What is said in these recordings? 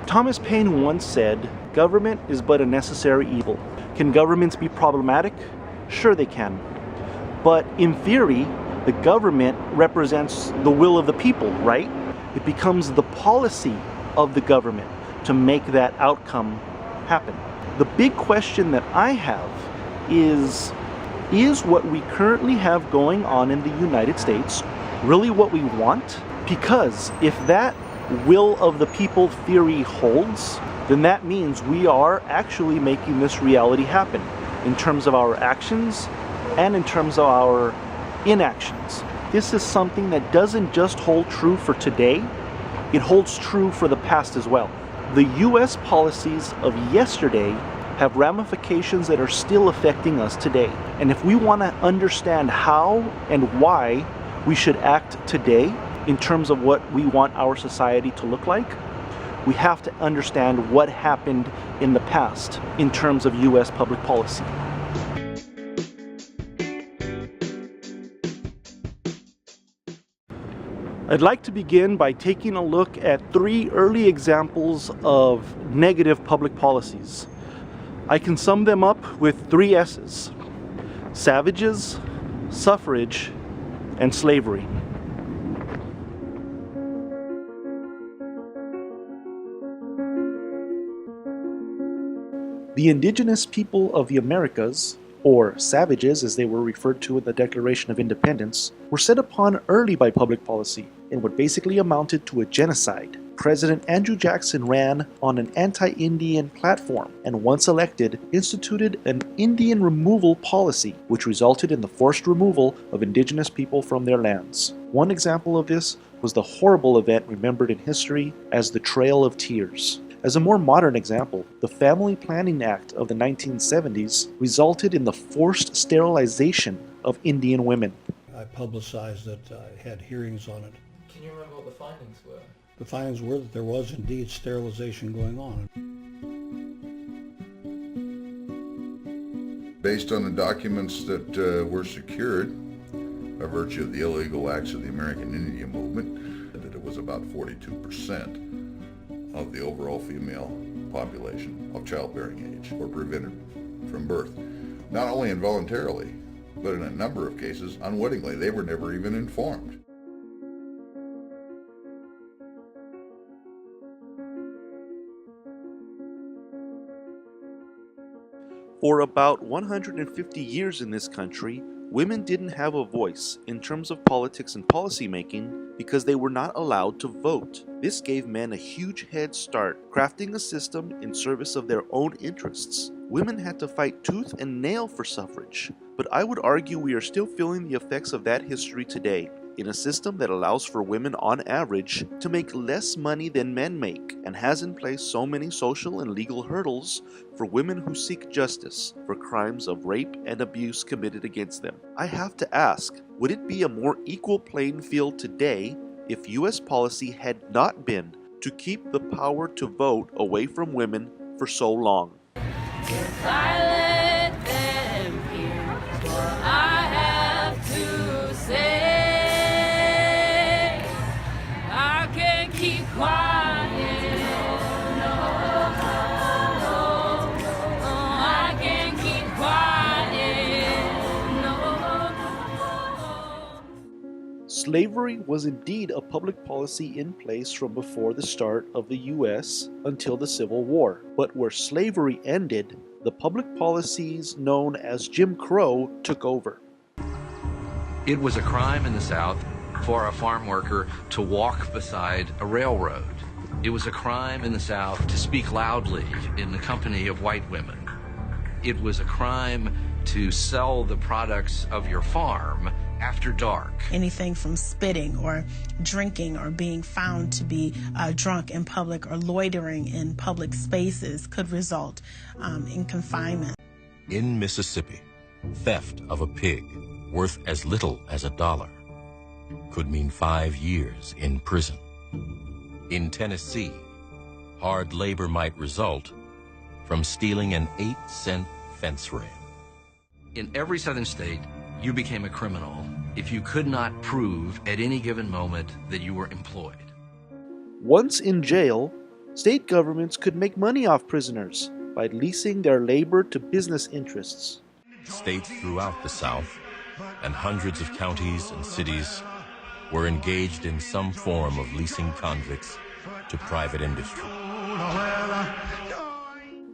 Thomas Paine once said, "Government is but a necessary evil." Can governments be problematic? Sure they can. But in theory, the government represents the will of the people, right? It becomes the policy of the government to make that outcome happen. The big question that I have is what we currently have going on in the United States really what we want? Because if that will of the people theory holds, then that means we are actually making this reality happen in terms of our actions and in terms of our inactions. This is something that doesn't just hold true for today, it holds true for the past as well. The US policies of yesterday have ramifications that are still affecting us today. And if we want to understand how and why we should act today in terms of what we want our society to look like, we have to understand what happened in the past in terms of US public policy. I'd like to begin by taking a look at 3 early examples of negative public policies. I can sum them up with 3 S's: savages, suffrage, and slavery. The indigenous people of the Americas, or savages as they were referred to in the Declaration of Independence, were set upon early by public policy in what basically amounted to a genocide. President Andrew Jackson ran on an anti-Indian platform and, once elected, instituted an Indian removal policy which resulted in the forced removal of indigenous people from their lands. One example of this was the horrible event remembered in history as the Trail of Tears. As a more modern example, the Family Planning Act of the 1970s resulted in the forced sterilization of Indian women. I publicized it, I had hearings on it. Can you remember what the findings were? The findings were that there was indeed sterilization going on. Based on the documents that were secured by virtue of the illegal acts of the American Indian Movement, that it was about 42% of the overall female population of childbearing age were prevented from birth. Not only involuntarily, but in a number of cases unwittingly. They were never even informed. For about 150 years in this country, women didn't have a voice in terms of politics and policymaking because they were not allowed to vote. This gave men a huge head start, crafting a system in service of their own interests. Women had to fight tooth and nail for suffrage, but I would argue we are still feeling the effects of that history today, in a system that allows for women on average to make less money than men make and has in place so many social and legal hurdles for women who seek justice for crimes of rape and abuse committed against them. I have to ask, would it be a more equal playing field today if US policy had not been to keep the power to vote away from women for so long? If I let them hear what I have to say, I can keep quiet. No, I can keep quiet. No. Slavery was indeed a public policy in place from before the start of the US until the Civil War. But where slavery ended, the public policies known as Jim Crow took over. It was a crime in the South for a farm worker to walk beside a railroad. It was a crime in the South to speak loudly in the company of white women. It was a crime to sell the products of your farm after dark. Anything from spitting or drinking or being found to be drunk in public or loitering in public spaces could result in confinement. In Mississippi, theft of a pig worth as little as $1 could mean 5 years in prison. In Tennessee, hard labor might result from stealing an 8-cent fence rail. In every southern state, you became a criminal if you could not prove at any given moment that you were employed. Once in jail, State governments could make money off prisoners by leasing their labor to business interests. States throughout the South and hundreds of counties and cities were engaged in some form of leasing convicts to private industry.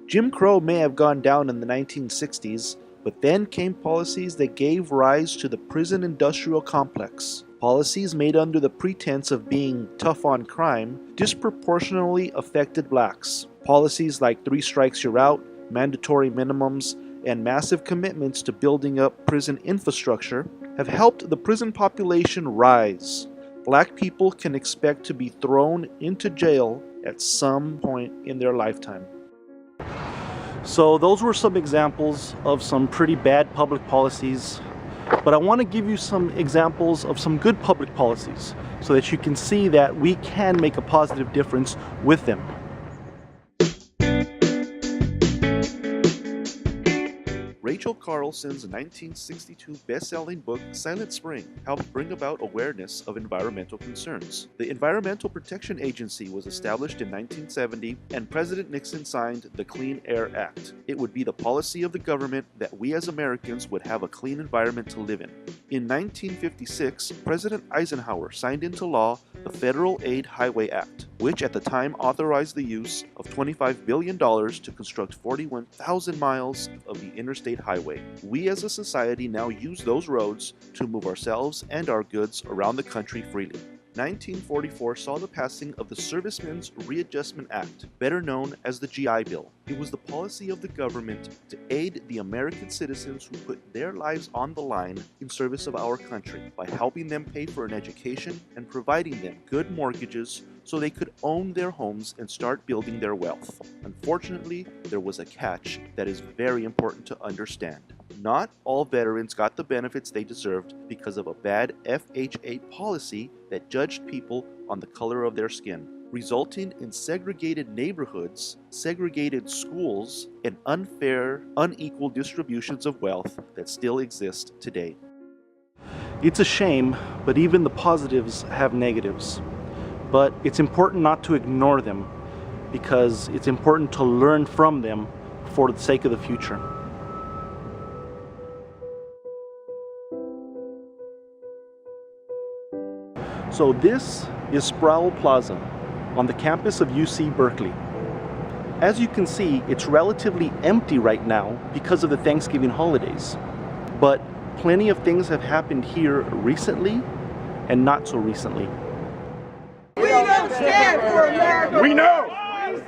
Jim Crow may have gone down in the 1960s, but then came policies that gave rise to the prison industrial complex. Policies made under the pretense of being tough on crime disproportionately affected blacks. Policies like 3 strikes you're out, mandatory minimums, and massive commitments to building up prison infrastructure have helped the prison population rise. Black people can expect to be thrown into jail at some point in their lifetime. So those were some examples of some pretty bad public policies, but I want to give you some examples of some good public policies so that you can see that we can make a positive difference with them. Rachel Carlson's 1962 best-selling book, Silent Spring, helped bring about awareness of environmental concerns. The Environmental Protection Agency was established in 1970, and President Nixon signed the Clean Air Act. It would be the policy of the government that we as Americans would have a clean environment to live in. In 1956, President Eisenhower signed into law the Federal Aid Highway Act, which at the time authorized the use of $25 billion to construct 41,000 miles of the interstate highway. We as a society now use those roads to move ourselves and our goods around the country freely. 1944 saw the passing of the Servicemen's Readjustment Act, better known as the GI Bill. It was the policy of the government to aid the American citizens who put their lives on the line in service of our country by helping them pay for an education and providing them good mortgages so they could own their homes and start building their wealth. Unfortunately, there was a catch that is very important to understand. Not all veterans got the benefits they deserved because of a bad FHA policy that judged people on the color of their skin, resulting in segregated neighborhoods, segregated schools, and unfair, unequal distributions of wealth that still exist today. It's a shame, but even the positives have negatives. But it's important not to ignore them because it's important to learn from them for the sake of the future. So this is Sproul Plaza on the campus of UC Berkeley. As you can see, it's relatively empty right now because of the Thanksgiving holidays. But plenty of things have happened here recently and not so recently. We don't stand for America. We know.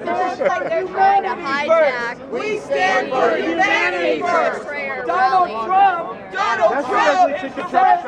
They're trying to hijack. We stand for humanity first. Donald Trump says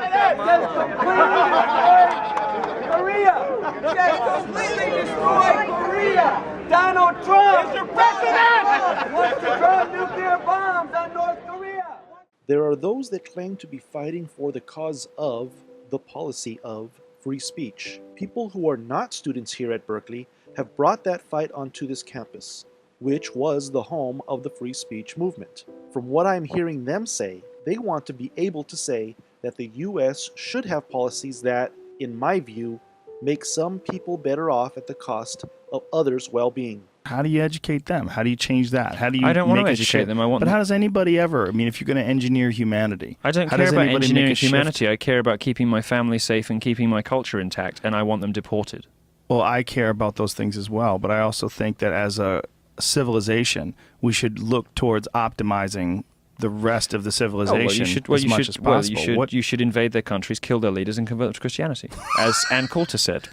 completely destroy Korea. Donald Trump, Mr. President, wants to drop nuclear bombs on North Korea. There are those that claim to be fighting for the cause of, the policy of, free speech. People who are not students here at Berkeley have brought that fight onto this campus, which was the home of the free speech movement. From what I'm hearing them say, they want to be able to say that the US should have policies that, in my view, make some people better off at the cost of others' well-being. How do you educate them? How do you change that? How do you? I don't want make to a educate shift? them. I want. But them. how does anybody ever? I mean, if you're going to engineer humanity, I don't how care does about anybody make engineering a shift? humanity. I care about keeping my family safe and keeping my culture intact, and I want them deported. Well, I care about those things as well, but I also think that as a civilization, we should look towards optimizing the rest of the civilization as much as possible. You should invade their countries, kill their leaders, and convert them to Christianity, as Ann Coulter said.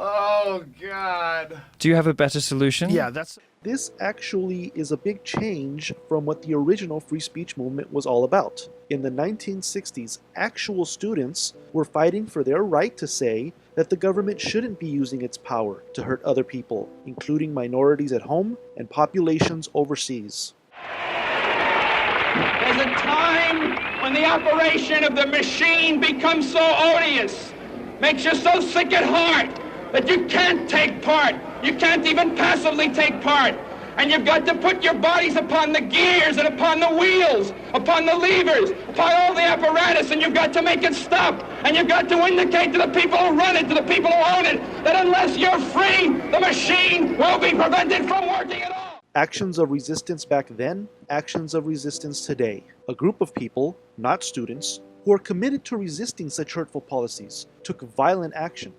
Oh, God. Do you have a better solution? Yeah, that's... This actually is a big change from what the original free speech movement was all about. In the 1960s, actual students were fighting for their right to say that the government shouldn't be using its power to hurt other people, including minorities at home and populations overseas. There's a time when the operation of the machine becomes so odious, makes you so sick at heart, that you can't take part. You can't even passively take part. And you've got to put your bodies upon the gears and upon the wheels, upon the levers, upon all the apparatus, and you've got to make it stop. And you've got to indicate to the people who run it, to the people who own it, that unless you're free, the machine will be prevented from working at all. Actions of resistance back then, actions of resistance today. A group of people, not students, who are committed to resisting such hurtful policies, took violent action.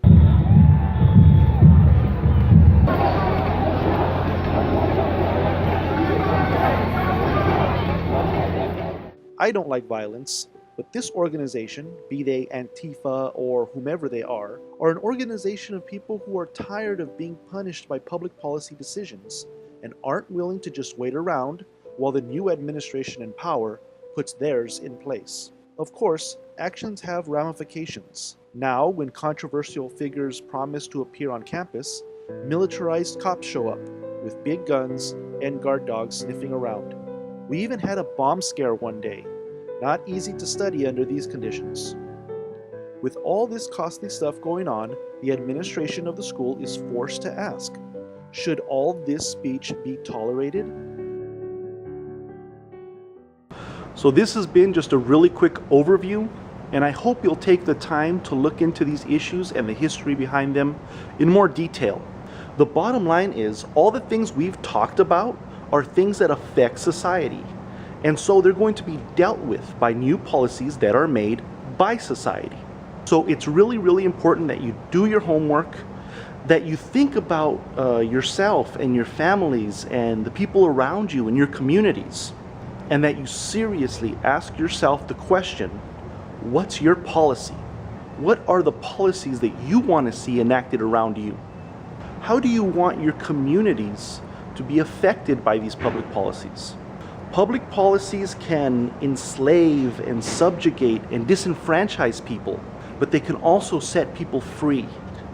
I don't like violence, but this organization, be they Antifa or whomever they are an organization of people who are tired of being punished by public policy decisions and aren't willing to just wait around while the new administration in power puts theirs in place. Of course, actions have ramifications. Now, when controversial figures promise to appear on campus, militarized cops show up with big guns and guard dogs sniffing around. We even had a bomb scare one day. Not easy to study under these conditions. With all this costly stuff going on, the administration of the school is forced to ask, should all this speech be tolerated? So this has been just a really quick overview, and I hope you'll take the time to look into these issues and the history behind them in more detail. The bottom line is, all the things we've talked about are things that affect society. And so they're going to be dealt with by new policies that are made by society. So it's really, really important that you do your homework, that you think about yourself and your families and the people around you and your communities, and that you seriously ask yourself the question, what's your policy? What are the policies that you want to see enacted around you? How do you want your communities to be affected by these public policies? Public policies can enslave and subjugate and disenfranchise people, but they can also set people free.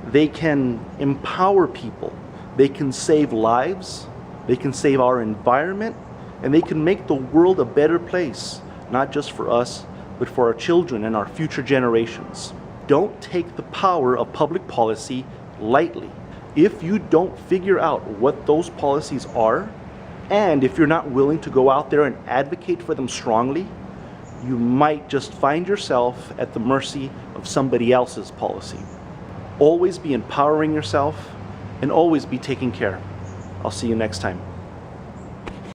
They can empower people. They can save lives. They can save our environment, and they can make the world a better place, not just for us, but for our children and our future generations. Don't take the power of public policy lightly. If you don't figure out what those policies are, and if you're not willing to go out there and advocate for them strongly, you might just find yourself at the mercy of somebody else's policy. Always be empowering yourself and always be taking care. I'll see you next time.